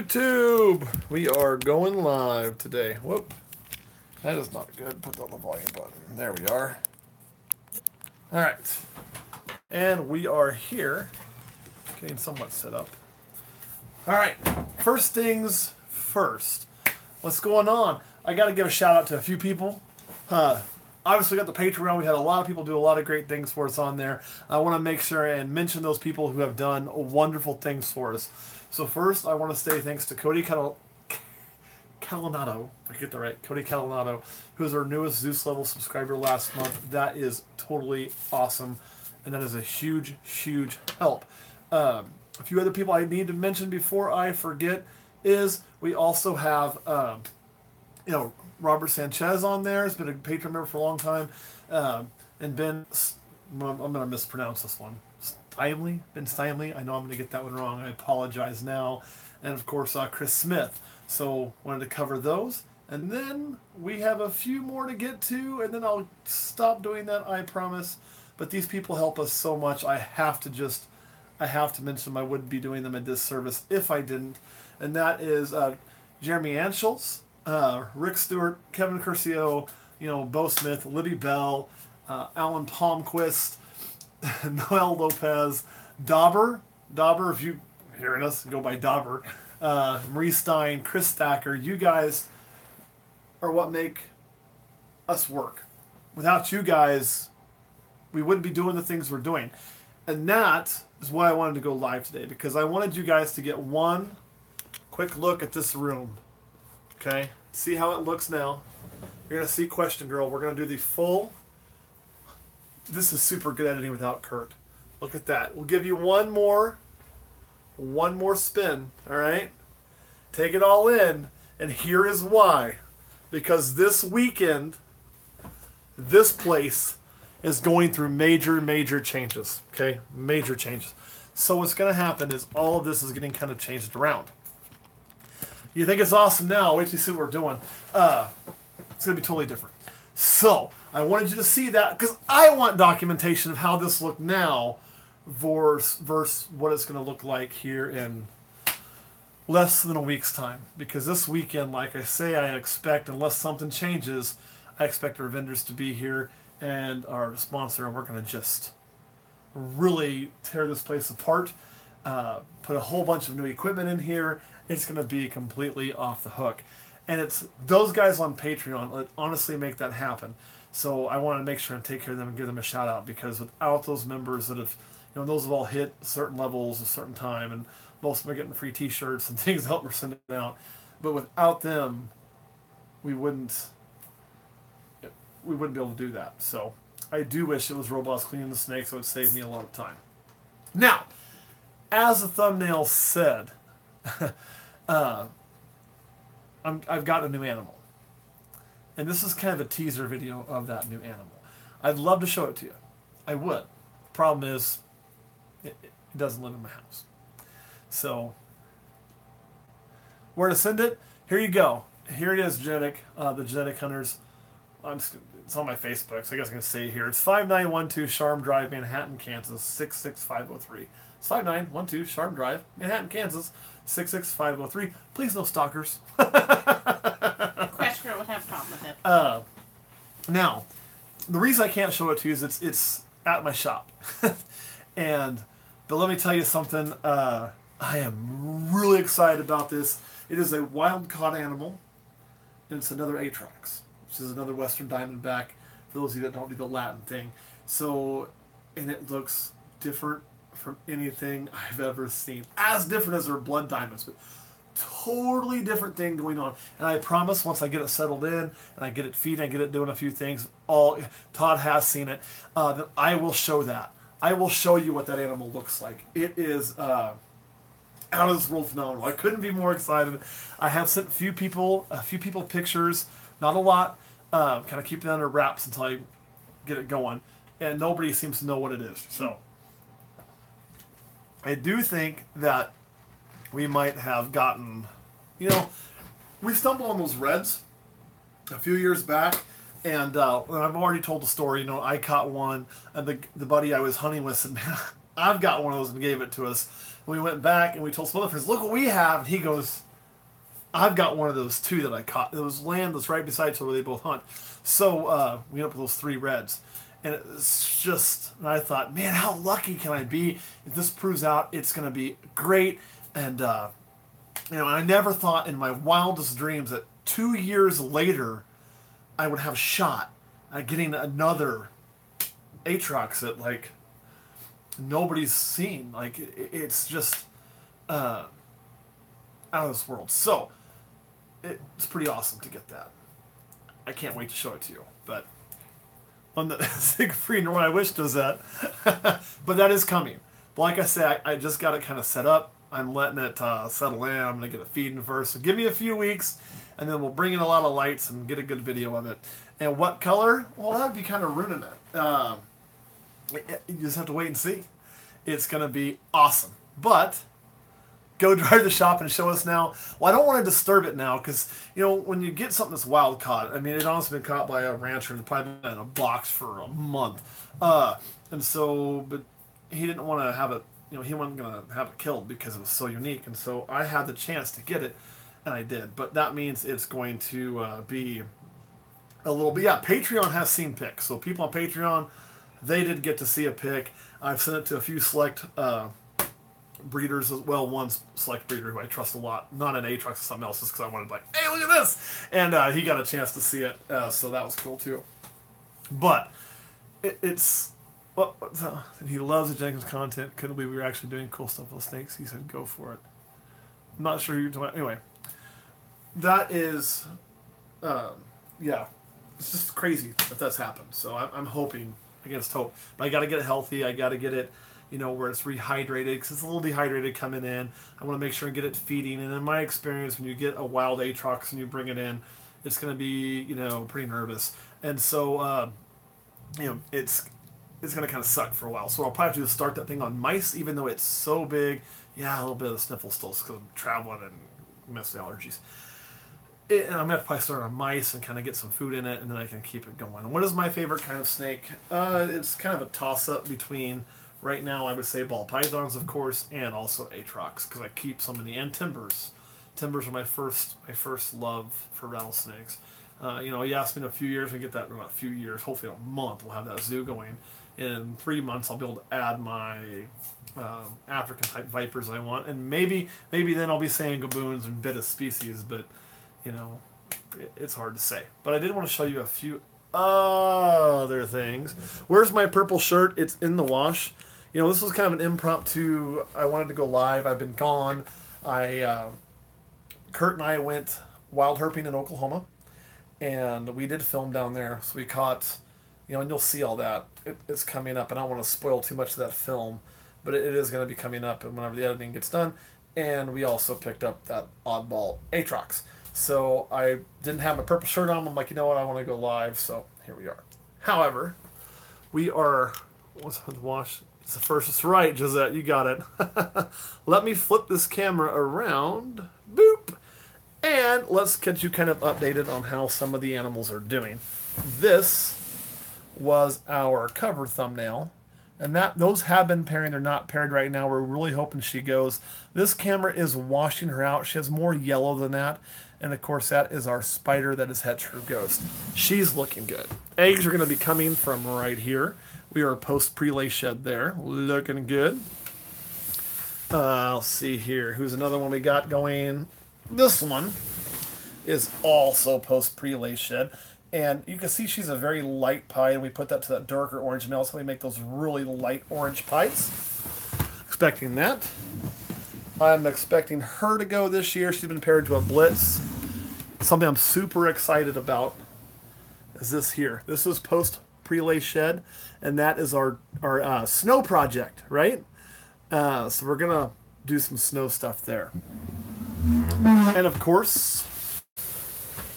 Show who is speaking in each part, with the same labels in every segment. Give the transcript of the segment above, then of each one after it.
Speaker 1: YouTube! We are going live today. Whoop. That is not good. Put on the volume button. There we are. Alright. And we are here. Getting somewhat set up. Alright. First things first. What's going on? I got to give a shout out to a few people. Obviously, got the Patreon. We had a lot of people do a lot of great things for us on there. I want to make sure and mention those people who have done wonderful things for us. So first, I want to say thanks to Cody Calinato. I get that right. Cody Calinato, who's our newest Zeus level subscriber last month. That is totally awesome, and that is a huge, huge help. A few other people I need to mention before I forget is we also have, Robert Sanchez on there. Has been a patron member for a long time. And Ben, I'm going to mispronounce this one. Ben Steinley. I know I'm going to get that one wrong. I apologize now. And of course, Chris Smith. So wanted to cover those. And then we have a few more to get to, and then I'll stop doing that, I promise. But these people help us so much. I have to mention them. I wouldn't be doing them a disservice if I didn't. And that is Jeremy Anschultz, Rick Stewart, Kevin Curcio, Bo Smith, Libby Bell, Alan Palmquist, Noel Lopez, Dauber, if you hearing us, go by Dauber, Marie Stein, Chris Stacker. You guys are what make us work. Without you guys, we wouldn't be doing the things we're doing. And that is why I wanted to go live today, because I wanted you guys to get one quick look at this room. Okay? See how it looks now. You're going to see Question Girl. We're going to do the full. This is super good editing without Kurt. Look at that. We'll give you one more spin. All right? Take it all in. And here is why. Because this weekend, this place is going through major changes. Okay? Major changes. So what's going to happen is all of this is getting kind of changed around. You think it's awesome now. Wait till you see what we're doing. It's going to be totally different. So, I wanted you to see that because I want documentation of how this looked now versus what it's going to look like here in less than a week's time. Because this weekend, like I say, I expect, unless something changes, I expect our vendors to be here and our sponsor, and we're going to just really tear this place apart. Put a whole bunch of new equipment in here. It's going to be completely off the hook. And it's those guys on Patreon that honestly make that happen. So I want to make sure and take care of them and give them a shout out, because without those members that have, those have all hit certain levels a certain time, and most of them are getting free t-shirts and things that we're sending out. But without them, we wouldn't be able to do that. So I do wish it was robots cleaning the snakes, so it would save me a lot of time. Now, as the thumbnail said, I've got a new animal. And this is kind of a teaser video of that new animal. I'd love to show it to you. I would. Problem is, it doesn't live in my house. So, where to send it? Here you go. Here it is, the Genetic Hunters. It's on my Facebook, so I guess I'm going to say it here. It's 5912 Sharm Drive, Manhattan, Kansas, 66503. It's 5912 Sharm Drive, Manhattan, Kansas, 66503. Please no stalkers.
Speaker 2: Question would have a problem with it.
Speaker 1: Now, the reason I can't show it to you is it's at my shop. But let me tell you something. I am really excited about this. It is a wild-caught animal, and it's another Atrax, which is another Western Diamondback, for those of you that don't do the Latin thing. So, and it looks different from anything I've ever seen. As different as their blood diamonds, but totally different thing going on. And I promise once I get it settled in and I get it feeding, I get it doing a few things, Todd has seen it, that I will show that. I will show you what that animal looks like. It is out of this world phenomenal. I couldn't be more excited. I have sent a few people pictures, not a lot, kind of keep it under wraps until I get it going. And nobody seems to know what it is. So I do think that we might have gotten, we stumbled on those reds a few years back, and I've already told the story. I caught one, and the buddy I was hunting with said, "Man, I've got one of those," and gave it to us. And we went back and we told some other friends, "Look what we have," and he goes, I've got one of those too that I caught. It was land that's right beside where they both hunt. So we ended up with those 3 reds. And it's just, and I thought, man, how lucky can I be if this proves out? It's going to be great. And, I never thought in my wildest dreams that 2 years later I would have a shot at getting another Atrox that, like, nobody's seen. Like, it's just out of this world. So, it's pretty awesome to get that. I can't wait to show it to you. But on the Siegfried, nor I wished was that. But that is coming. But like I said, I just got it kind of set up. I'm letting it settle in. I'm going to get it feeding first. So give me a few weeks, and then we'll bring in a lot of lights and get a good video of it. And what color? Well, that would be kind of ruining it. You just have to wait and see. It's going to be awesome. But go drive the shop and show us now. Well, I don't want to disturb it now because, when you get something that's wild caught, I mean, it honestly been caught by a rancher and probably been in a box for a month. And so, but he didn't want to have it, he wasn't going to have it killed because it was so unique. And so I had the chance to get it, and I did. But that means it's going to be a little bit, Patreon has seen pics. So people on Patreon, they did get to see a pic. I've sent it to a few select breeders as well. One select breeder who I trust a lot, not an Atrox, something else, just because I wanted to hey, look at this, and he got a chance to see it, so that was cool too. But it's he loves the Jenkins content. Couldn't believe we were actually doing cool stuff with snakes. He said, "Go for it." I'm not sure who you're talking about. Anyway, that is, it's just crazy that's happened. So I'm hoping against hope, but I got to get it healthy. I got to get it, where it's rehydrated, because it's a little dehydrated coming in. I want to make sure and get it feeding. And in my experience, when you get a wild Atrox and you bring it in, it's going to be, pretty nervous. And so, it's going to kind of suck for a while. So I'll probably have to start that thing on mice, even though it's so big. Yeah, a little bit of the sniffle still because I'm traveling and mess with allergies. And I'm going to have to probably start on mice and kind of get some food in it, and then I can keep it going. What is my favorite kind of snake? It's kind of a toss-up between, right now, I would say ball pythons, of course, and also Atrox, because I keep so many, and timbers. Timbers are my first love for rattlesnakes. You asked me in a few years, we get that in about a few years, hopefully in a month, we'll have that zoo going. In 3 months, I'll be able to add my African-type vipers I want, and maybe then I'll be saying gaboons and betta species, but it's hard to say. But I did want to show you a few other things. Where's my purple shirt? It's in the wash. This was kind of an impromptu. I wanted to go live. I've been gone. Kurt and I went wild herping in Oklahoma, and we did film down there. So we caught, and you'll see all that. It's coming up, and I don't want to spoil too much of that film, but it is going to be coming up, and whenever the editing gets done. And we also picked up that oddball Atrox. So I didn't have my purple shirt on. I'm like, what? I want to go live. So here we are. However, we are. What's the wash? It's the first. It's right, Gisette. You got it. Let me flip this camera around. Boop. And let's get you kind of updated on how some of the animals are doing. This was our cover thumbnail. And those have been pairing. They're not paired right now. We're really hoping she goes. This camera is washing her out. She has more yellow than that. And, of course, that is our spider that is hatched her ghost. She's looking good. Eggs are going to be coming from right here. We are post-prelay shed there. Looking good. I'll see here. Who's another one we got going? This one is also post-prelay shed. And you can see she's a very light pie, and we put that to that darker orange male, so we make those really light orange pies. Expecting that. I'm expecting her to go this year. She's been paired to a Blitz. Something I'm super excited about is this here. This is post-prelay shed, and that is our snow project, right? So we're going to do some snow stuff there. And, of course,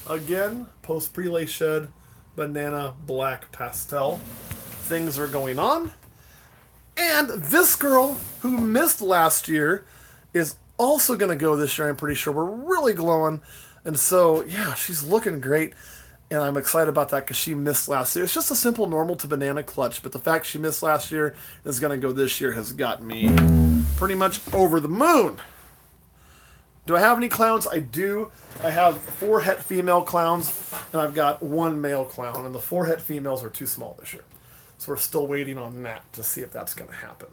Speaker 1: again, post-prelay shed, banana black pastel. Things are going on. And this girl who missed last year is also going to go this year, I'm pretty sure. We're really glowing. And so, yeah, she's looking great. And I'm excited about that because she missed last year. It's just a simple normal to banana clutch. But the fact she missed last year is going to go this year has got me pretty much over the moon. Do I have any clowns? I do. I have 4 het female clowns, and I've got 1 male clown, and the 4 het females are too small this year. So we're still waiting on that to see if that's going to happen.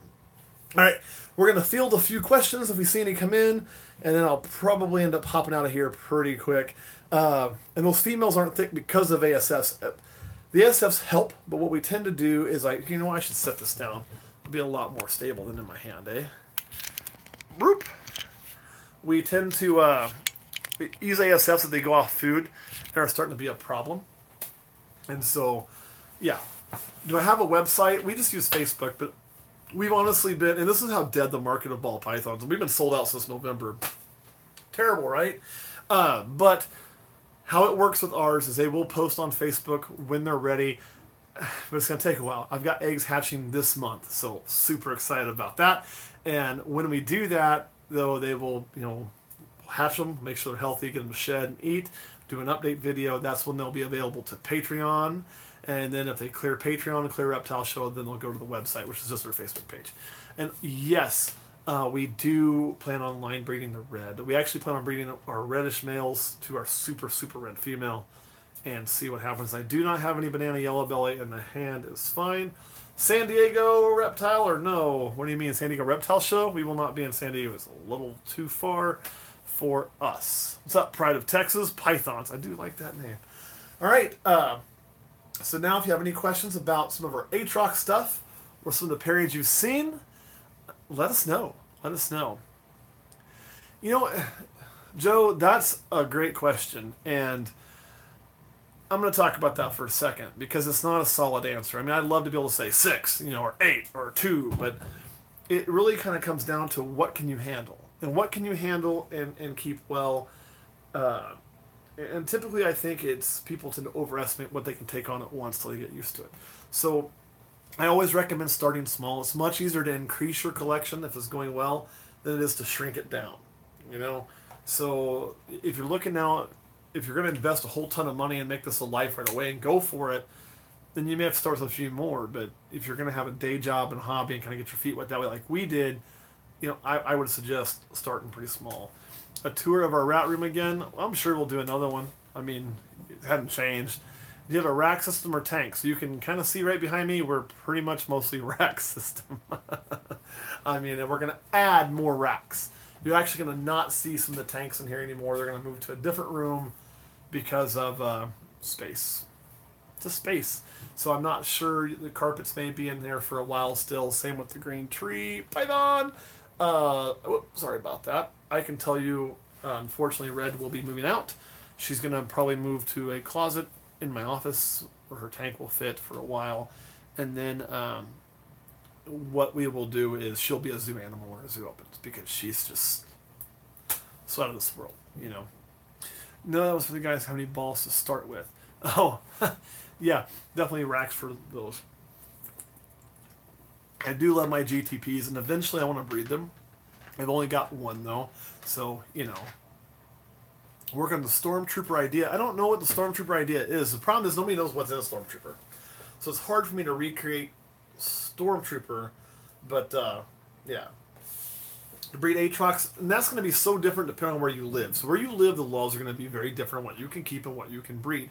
Speaker 1: All right, we're going to field a few questions if we see any come in, and then I'll probably end up hopping out of here pretty quick. And those females aren't thick because of ASFs. The ASFs help, but what we tend to do is, I should set this down. It'll be a lot more stable than in my hand, eh? Boop. We tend to use ASFs if they go off food. They're starting to be a problem. And so, yeah. Do I have a website? We just use Facebook, but we've honestly been, and this is how dead the market of ball pythons. We've been sold out since November. Terrible, right? But how it works with ours is they will post on Facebook when they're ready. But it's going to take a while. I've got eggs hatching this month, so super excited about that. And when we do that, though, they will, hatch them, make sure they're healthy, get them to shed and eat, do an update video. That's when they'll be available to Patreon. And then if they clear Patreon and clear Reptile Show, then they'll go to the website, which is just their Facebook page. And yes, we do plan on line breeding the red. We actually plan on breeding our reddish males to our super, super red female and see what happens. I do not have any banana yellow belly, and the hand is fine. San Diego Reptile or no? What do you mean, San Diego Reptile Show? We will not be in San Diego. It's a little too far for us. What's up, Pride of Texas? Pythons. I do like that name. All right. So now if you have any questions about some of our Atrox stuff or some of the pairings you've seen, let us know. Let us know. Joe, that's a great question. And I'm going to talk about that for a second because it's not a solid answer. I mean, I'd love to be able to say 6, or 8 or 2, but it really kind of comes down to what can you handle and what can you handle and keep well. And typically I think it's people tend to overestimate what they can take on at once till they get used to it. So I always recommend starting small. It's much easier to increase your collection if it's going well than it is to shrink it down, So if you're looking now, if you're going to invest a whole ton of money and make this a life right away and go for it, then you may have to start with a few more. But if you're going to have a day job and hobby and kind of get your feet wet that way like we did, I would suggest starting pretty small. A tour of our rat room again, I'm sure we'll do another one. I mean, it hadn't changed. Do you have a rack system or tank? So you can kind of see right behind me, we're pretty much mostly rack system. I mean, and we're going to add more racks. You're actually going to not see some of the tanks in here anymore. They're going to move to a different room because of space. It's a space. So I'm not sure. The carpets may be in there for a while still. Same with the green tree python. Sorry about that. I can tell you, unfortunately, Red will be moving out. She's going to probably move to a closet in my office where her tank will fit for a while. And then what we will do is she'll be a zoo animal when a zoo opens because she's just so out of this world, No, that was for the guys how many balls to start with. Oh, yeah, definitely racks for those. I do love my GTPs, and eventually I want to breed them. I've only got 1, though, so, work on the Stormtrooper idea. I don't know what the Stormtrooper idea is. The problem is nobody knows what's in a Stormtrooper. So it's hard for me to recreate Stormtrooper, but, yeah. To breed Atrox, and that's going to be so different depending on where you live. So where you live, the laws are going to be very different, what you can keep and what you can breed,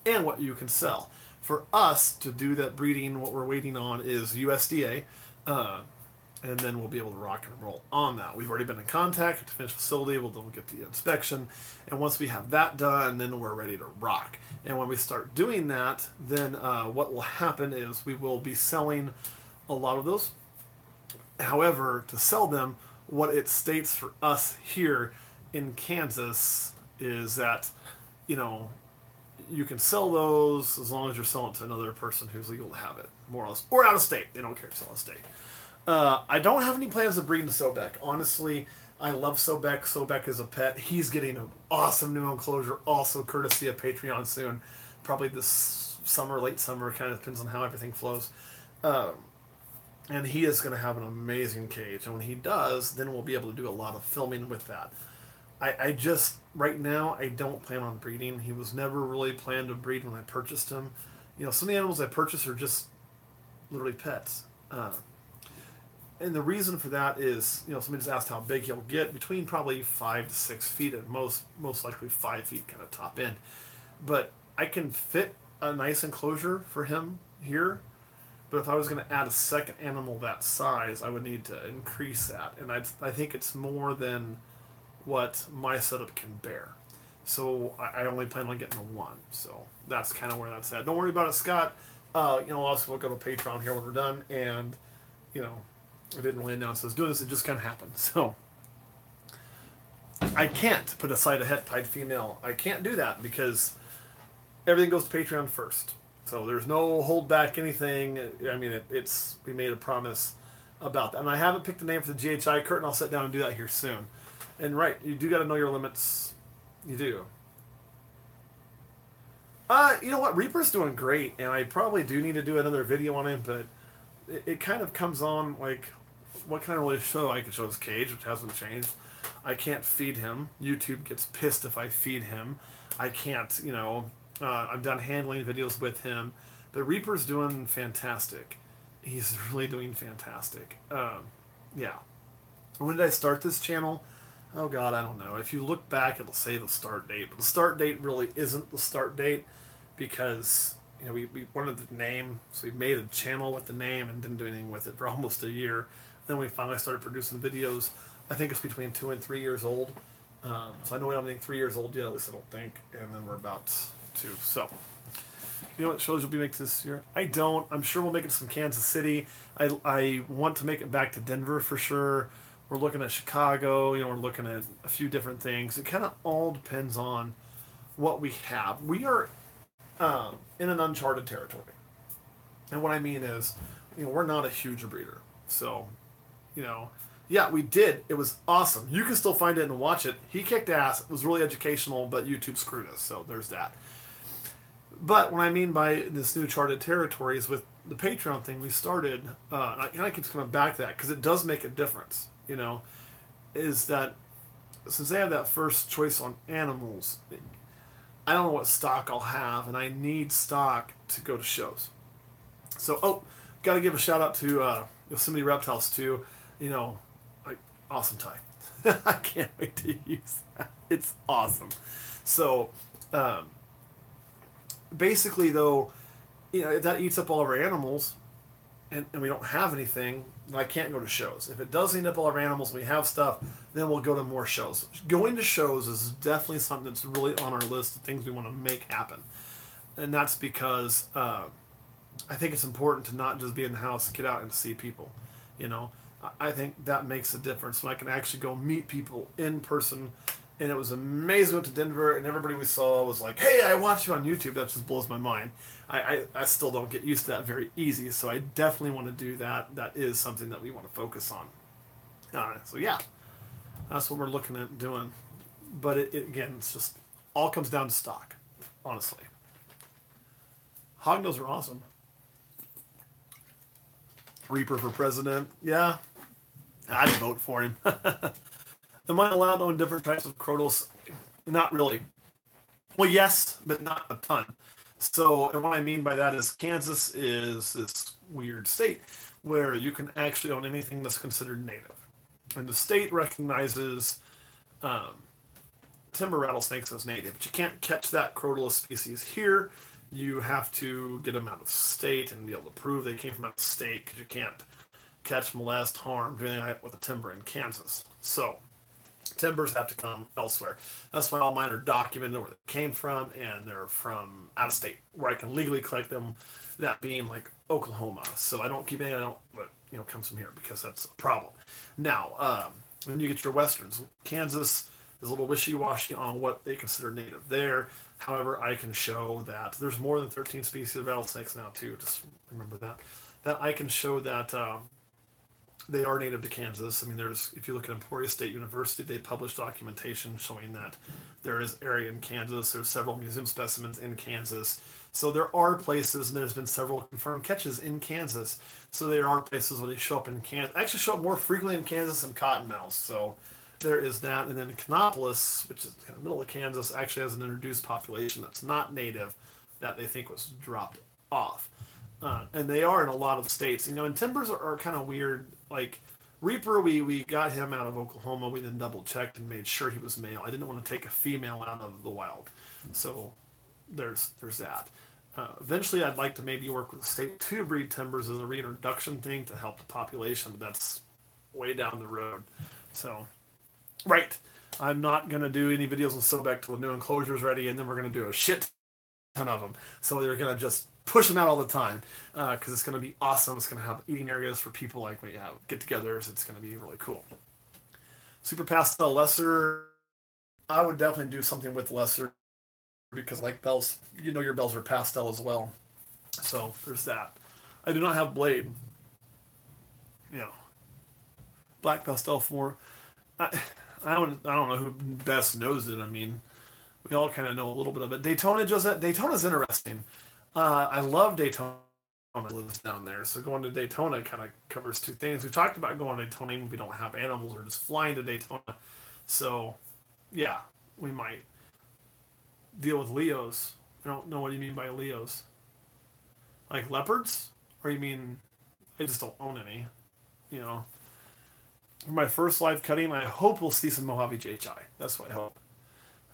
Speaker 1: and what you can sell. For us to do that breeding, what we're waiting on is USDA, and then we'll be able to rock and roll on that. We've already been in contact with the finished facility. We'll get the inspection, and once we have that done, then we're ready to rock. And when we start doing that, then what will happen is we will be selling a lot of those. However, to sell them, what it states for us here in Kansas is that, you can sell those as long as you're selling to another person who's legal to have it, more or less. Or out of state. They don't care to sell out of state. I don't have any plans to breed into Sobek. Honestly, I love Sobek. Sobek is a pet. He's getting an awesome new enclosure, also courtesy of Patreon soon. Probably this summer, late summer, kind of depends on how everything flows. And he is going to have an amazing cage. And when he does, then we'll be able to do a lot of filming with that. I just, right now, I don't plan on breeding. He was never really planned to breed when I purchased him. Some of the animals I purchase are just literally pets. And the reason for that is, somebody just asked how big he'll get. Between probably 5 to 6 feet at most likely 5 feet, kind of top end. But I can fit a nice enclosure for him here. But if I was going to add a second animal that size, I would need to increase that, and I think it's more than what my setup can bear. So I only plan on getting a one. So that's kind of where that's at. Don't worry about it, Scott. Also we'll go to Patreon here when we're done, and I didn't really announce I was doing this. It just kind of happened. So I can't put aside a het-tied female. I can't do that because everything goes to Patreon first. So there's no hold back anything. I mean, we made a promise about that. And I haven't picked a name for the GHI curtain. I'll sit down and do that here soon. And right, you do got to know your limits. You do. You know what? Reaper's doing great, and I probably do need to do another video on him, but it kind of comes on like, what can I really show? I can show his cage, which hasn't changed. I can't feed him. YouTube gets pissed if I feed him. I can't, I've done handling videos with him. But Reaper's doing fantastic. He's really doing fantastic. Yeah. When did I start this channel? Oh, God, I don't know. If you look back, it'll say the start date. But the start date really isn't the start date because, we wanted the name. So we made a channel with the name and didn't do anything with it for almost a year. Then we finally started producing videos. I think it's between 2 and 3 years old. So I know we don't think 3 years old yet, at least I don't think. And then we're about to. So, you know what shows you'll be making this year? I don't. I'm sure we'll make it to some Kansas City. I want to make it back to Denver for sure. We're looking at Chicago. We're looking at a few different things. It kind of all depends on what we have. We are in an uncharted territory. And what I mean is, we're not a huge breeder. So, yeah, we did. It was awesome. You can still find it and watch it. He kicked ass. It was really educational, but YouTube screwed us. So there's that. But what I mean by this new charted territory is with the Patreon thing we started, and I keep coming back to that because it does make a difference, is that since they have that first choice on animals, I don't know what stock I'll have, and I need stock to go to shows. So, got to give a shout out to Yosemite Reptiles too, awesome tie. I can't wait to use that. It's awesome. So, basically, though, if that eats up all of our animals, and we don't have anything, then I can't go to shows. If it does eat up all of our animals and we have stuff, then we'll go to more shows. Going to shows is definitely something that's really on our list of things we want to make happen. And that's because I think it's important to not just be in the house, get out and see people. I think that makes a difference when I can actually go meet people in person. And it was amazing. We went to Denver, and everybody we saw was like, "Hey, I watch you on YouTube." That just blows my mind. I still don't get used to that very easy, so I definitely want to do that. That is something that we want to focus on. So yeah, that's what we're looking at doing. But again, it's just all comes down to stock, honestly. Hognose are awesome. Reaper for president, yeah, I'd vote for him. Am I allowed to own different types of crotals? Not really. Well, yes, but not a ton. So, and what I mean by that is Kansas is this weird state where you can actually own anything that's considered native. And the state recognizes timber rattlesnakes as native, but you can't catch that crotalus species here. You have to get them out of state and be able to prove they came from out of state because you can't catch, molest, harm, do anything with a timber in Kansas. So, timbers have to come elsewhere. That's why all mine are documented where they came from, and they're from out of state where I can legally collect them. That being like Oklahoma. So I don't keep anything that comes from here because that's a problem. Now, when you get your westerns, Kansas is a little wishy-washy on what they consider native there. However, I can show that there's more than 13 species of rattlesnakes now too. Just remember that. That I can show that. They are native to Kansas. I mean, if you look at Emporia State University, they publish documentation showing that there is area in Kansas. There's several museum specimens in Kansas. So there are places, and there's been several confirmed catches in Kansas. So there are places where they show up in Kansas. Actually show up more frequently in Kansas than cottonmouths. So there is that. And then Canopolis, which is kind of middle of Kansas, actually has an introduced population that's not native that they think was dropped off. And they are in a lot of states. And timbers are kind of weird. Like, Reaper, we got him out of Oklahoma. We then double checked and made sure he was male. I didn't want to take a female out of the wild, so there's that. Eventually, I'd like to maybe work with the state to breed timbers as a reintroduction thing to help the population, but that's way down the road. So, right, I'm not gonna do any videos on Silbeck till the new enclosure's ready, and then we're gonna do a shit ton of them. So they're gonna just push them out all the time because it's gonna be awesome. It's gonna have eating areas for people like we have get-togethers. It's gonna be really cool. Super pastel lesser. I would definitely do something with lesser because like bells, your bells are pastel as well. So there's that. I do not have blade. You know, black pastel for. I don't know who best knows it. I mean, we all kind of know a little bit of it. Daytona does that. Daytona's interesting. I love Daytona. Lives down there, so going to Daytona kind of covers two things. We talked about going to Daytona even if we don't have animals or just flying to Daytona. So, yeah, we might deal with Leos. I don't know what you mean by Leos. Like leopards? Or you mean I just don't own any? You know. For my first live cutting, I hope we'll see some Mojave JHI. That's what I hope.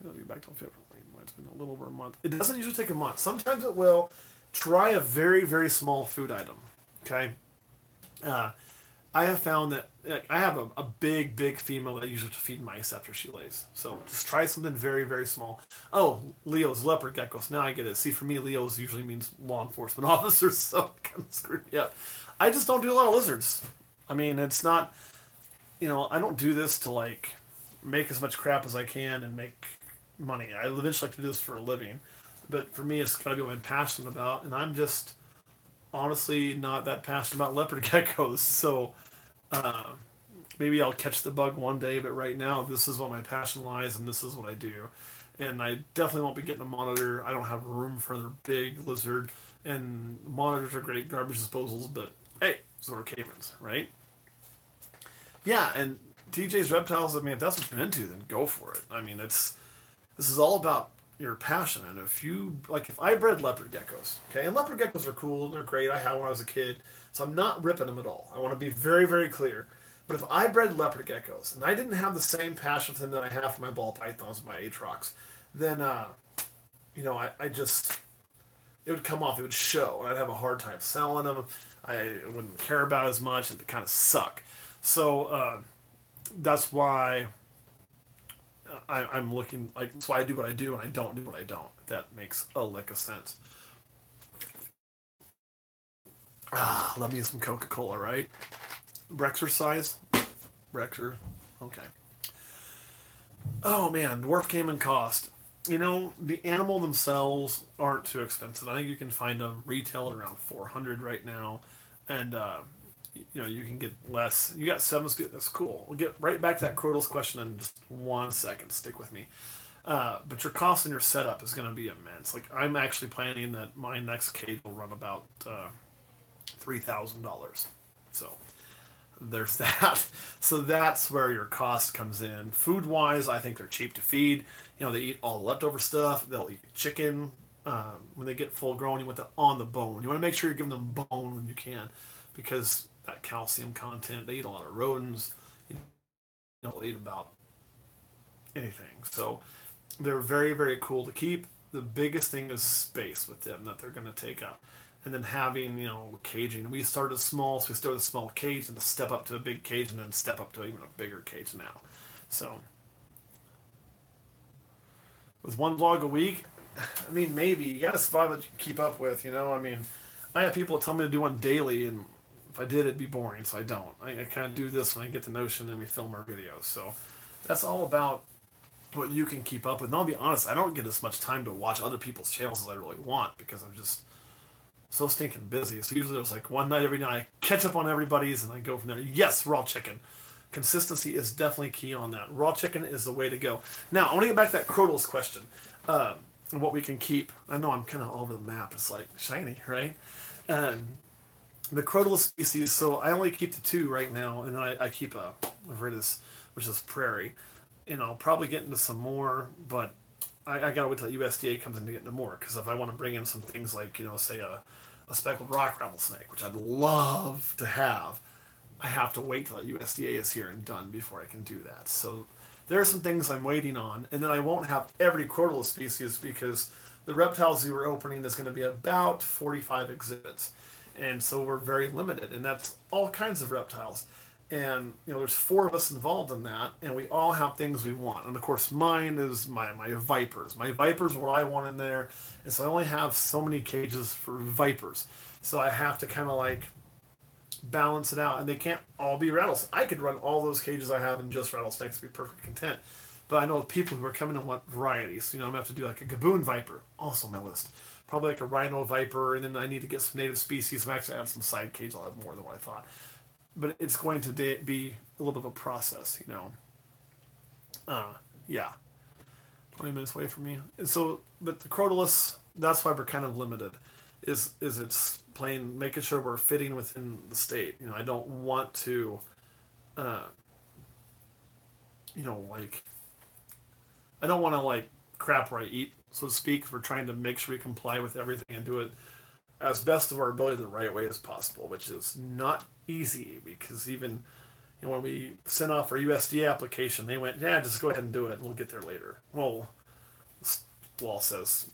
Speaker 1: I'll be back till February. It's been a little over a month. It doesn't usually take a month. Sometimes it will. Try a very, very small food item. Okay? I have found that I have a big, big female that I usually feed mice after she lays. So just try something very, very small. Oh, Leo's leopard geckos. Now I get it. See, for me, Leo's usually means law enforcement officers, so it kind of screwed me up. I just don't do a lot of lizards. I mean, it's not, I don't do this to like make as much crap as I can and make money. I eventually like to do this for a living. But for me, it's got to be what I'm passionate about, and I'm just honestly not that passionate about leopard geckos. So uh, maybe I'll catch the bug one day, but right now, this is what my passion lies, and this is what I do. And I definitely won't be getting a monitor. I don't have room for another big lizard, and monitors are great garbage disposals, but hey, so are caimans, right? Yeah, and TJ's Reptiles, I mean, if that's what you're into, then go for it. I mean, this is all about your passion. And if I bred leopard geckos, okay, and leopard geckos are cool, they're great. I had one when I was a kid, so I'm not ripping them at all. I want to be very, very clear. But if I bred leopard geckos and I didn't have the same passion for them that I have for my ball pythons and my atrox, then, I just, it would come off, it would show, and I'd have a hard time selling them. I wouldn't care about it as much, and it kind of suck. So, that's why I'm looking like that's why I do what I do and I don't do what I don't. If that makes a lick of sense. Love me some Coca-Cola, right? Brexercise? Brexer. Okay. Oh man, dwarf caiman cost. The animal themselves aren't too expensive. I think you can find them retail at around 400 right now, and you can get less. You got 7 speed. That's cool. We'll get right back to that Crodals question in just 1 second. Stick with me. But your cost and your setup is going to be immense. Like I'm actually planning that my next cage will run about $3,000. So there's that. So that's where your cost comes in. Food wise, I think they're cheap to feed. They eat all the leftover stuff. They'll eat chicken. When they get full grown, you want that on the bone. You want to make sure you're giving them bone when you can, because that calcium content. They eat a lot of rodents. You don't eat about anything. So they're very, very cool to keep. The biggest thing is space with them that they're going to take up. And then having, caging. We started small, so we started a small cage and to step up to a big cage and then step up to even a bigger cage now. So with one vlog a week, I mean, maybe. You got to survive what you keep up with, I mean, I have people tell me to do one daily, and if I did, it'd be boring, so I don't. I kind of do this when I get the notion and we film our videos. So that's all about what you can keep up with. And I'll be honest, I don't get as much time to watch other people's channels as I really want because I'm just so stinking busy. So usually there's like one night every night, I catch up on everybody's and I go from there. Yes, raw chicken. Consistency is definitely key on that. Raw chicken is the way to go. Now, I want to get back to that Crodals question. And what we can keep. I know I'm kind of all over the map. It's like shiny, right? The Crotalus species, so I only keep the 2 right now, and then I keep a Viridis, which is prairie. And I'll probably get into some more, but I gotta wait till USDA comes in to get into more, because if I want to bring in some things like, say a speckled rock rattlesnake, which I'd love to have, I have to wait till USDA is here and done before I can do that. So there are some things I'm waiting on, and then I won't have every crotalus species because the reptiles we were opening is going to be about 45 exhibits, and so we're very limited, and that's all kinds of reptiles. And there's 4 of us involved in that, and we all have things we want. And of course, mine is my vipers. My vipers are what I want in there, and so I only have so many cages for vipers. So I have to kind of like balance it out, and they can't all be rattlesnakes. I could run all those cages I have in just rattlesnakes, be perfectly content. But I know people who are coming and want varieties. I'm gonna have to do like a gaboon viper, also on my list. Probably like a rhino viper, and then I need to get some native species. I'm actually add some side cage. I'll have more than what I thought. But it's going to be a little bit of a process, Yeah. 20 minutes away from me. And so, but the crotalus, that's why we're kind of limited. Is it's making sure we're fitting within the state. I don't want to, I don't want to like crap where I eat, so to speak. We're trying to make sure we comply with everything and do it as best of our ability the right way as possible, which is not easy because even when we sent off our USDA application, they went, yeah, just go ahead and do it, and we'll get there later. Well, law says,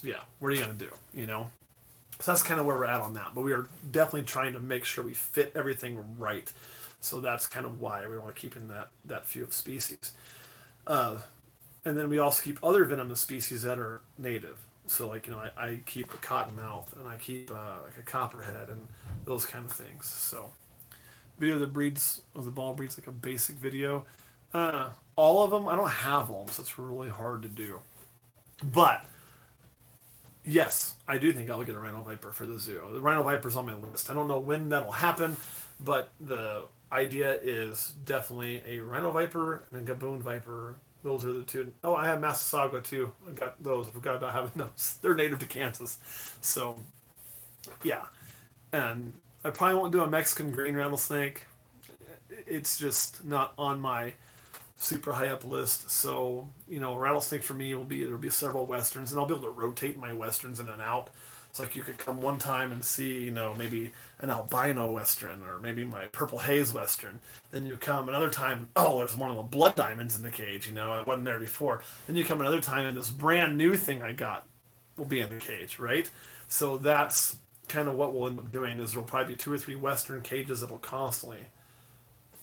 Speaker 1: yeah, what are you going to do, So that's kind of where we're at on that. But we are definitely trying to make sure we fit everything right. So that's kind of why we want to keep in that few of species. And then we also keep other venomous species that are native. So like, I keep a cottonmouth, and I keep like a copperhead and those kind of things. So video that breeds, of the ball breeds, like a basic video. All of them, I don't have all of them, so it's really hard to do. But yes, I do think I'll get a rhino viper for the zoo. The rhino viper's on my list. I don't know when that'll happen, but the idea is definitely a rhino viper and a gaboon viper. Those are the 2. Oh, I have Massasauga too. I got those. I forgot about having those. They're native to Kansas. So, yeah. And I probably won't do a Mexican green rattlesnake. It's just not on my super high up list. So, rattlesnake for me there'll be several westerns, and I'll be able to rotate my westerns in and out. It's like you could come one time and see, maybe an albino western or maybe my purple haze western. Then you come another time, oh, there's one of the blood diamonds in the cage, I wasn't there before. Then you come another time and this brand new thing I got will be in the cage, right? So that's kind of what we'll end up doing is there'll probably be 2 or 3 western cages that will constantly,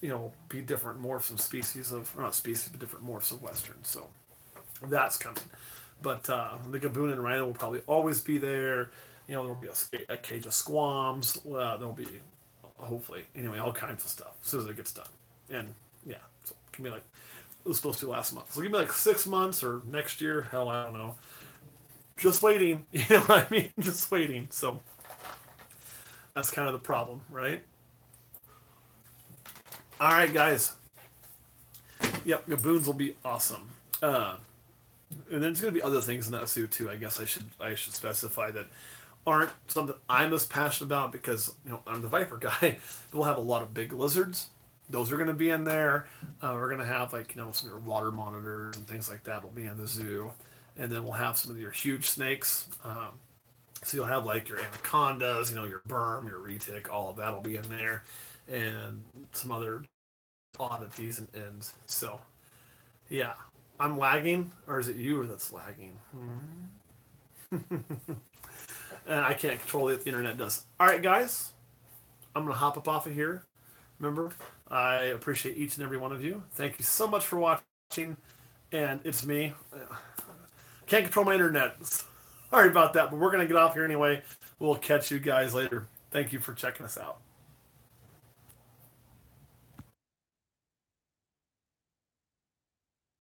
Speaker 1: be different morphs of species of, or not species, but different morphs of western. So that's coming. But the gaboon and rhino will probably always be there. There'll be a cage of squams. There'll be, hopefully, anyway, all kinds of stuff as soon as it gets done. And, yeah, so it can be like, it was supposed to last month. So give me like 6 months or next year. Hell, I don't know. Just waiting. You know what I mean? Just waiting. So that's kind of the problem, right? All right, guys. Yep, gaboons will be awesome. And there's going to be other things in that zoo too. I guess I should specify that aren't something I'm as passionate about because I'm the viper guy. We'll have a lot of big lizards. Those are going to be in there. We're going to have like some of your water monitors and things like that will be in the zoo, and then we'll have some of your huge snakes. So you'll have like your anacondas, your berm, your retic, all of that will be in there, and some other oddities and so yeah. I'm lagging, or is it you that's lagging? And I can't control it. The internet does. All right, guys. I'm going to hop up off of here. Remember, I appreciate each and every one of you. Thank you so much for watching. And it's me. Can't control my internet. Sorry about that, but we're going to get off here anyway. We'll catch you guys later. Thank you for checking us out.